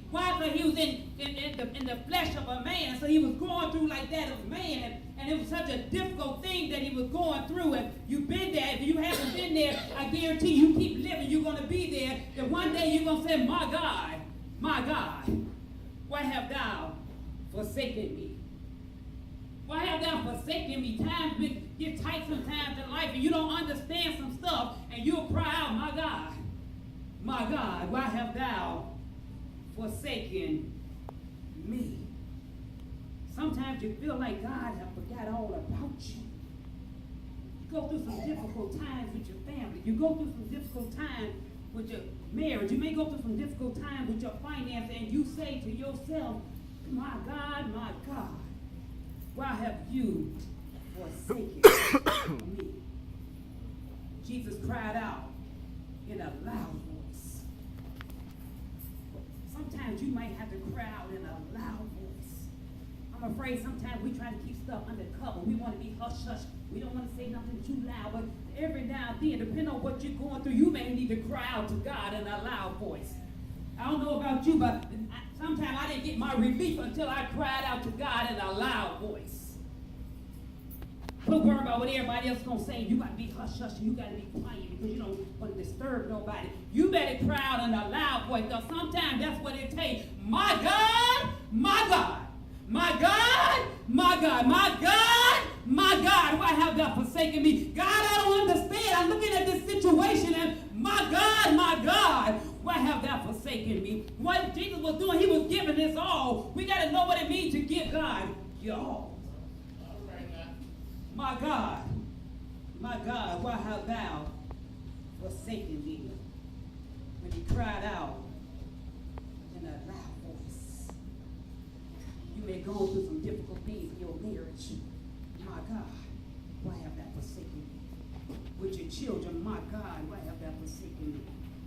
Why? Because he was in the flesh of a man. So he was going through like that of a man. And it was such a difficult thing that he was going through. And you've been there. If you haven't been there, I guarantee you keep living, you're going to be there. That one day you're going to say, my God, why have thou forsaken me? Why have thou forsaken me? Times get tight sometimes in life and you don't understand some stuff and you'll cry out, my God, why have thou forsaken me? Sometimes you feel like God has forgot all about you. You go through some difficult times with your family. You go through some difficult times with your marriage. You may go through some difficult times with your finances and you say to yourself, my God, why have you forsaken me? Jesus cried out in a loud voice. Sometimes you might have to cry out in a loud voice. I'm afraid sometimes we try to keep stuff under cover. We want to be hush-hush. We don't want to say nothing too loud. But every now and then, depending on what you're going through, you may need to cry out to God in a loud voice. I don't know about you, but sometimes I didn't get my relief until I cried out to God in a loud voice. Don't worry about what everybody else is going to say. You got to be hush-hush. You got to be quiet because you don't want to disturb nobody. You better cry out in a loud voice because sometimes that's what it takes. My God, why have thou forsaken me? God, I don't understand. I'm looking at this situation and my God, why have thou forsaken me? What Jesus was doing, he was giving his all. We got to know what it means to give God your all. My God, why have thou forsaken me? When he cried out in a loud voice. You may go through some difficult things in your marriage. My God, why have thou forsaken me? With your children, my God, why have thou forsaken me?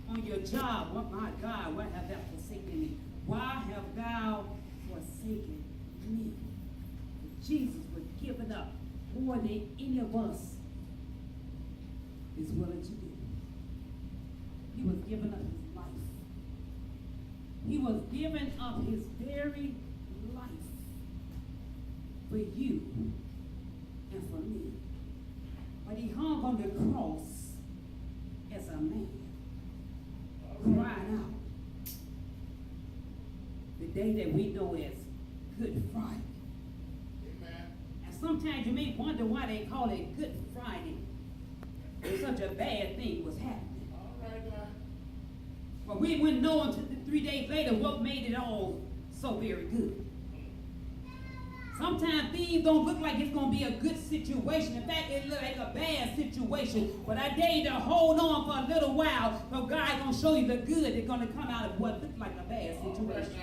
On your job, my God, why have thou forsaken me? Why have thou forsaken me? Jesus was given up more than any of us is willing to do. He was giving up his life. He was giving up his very life for you and for me. But he hung on the cross as a man, crying out. The day that we know as Good Friday. Sometimes you may wonder why they call it Good Friday. If such a bad thing was happening. But we wouldn't know until 3 days later what made it all so very good. Sometimes things don't look like it's going to be a good situation. In fact, it looks like a bad situation. But I dare you to hold on for a little while, but God's going to show you the good that's going to come out of what looks like a bad situation.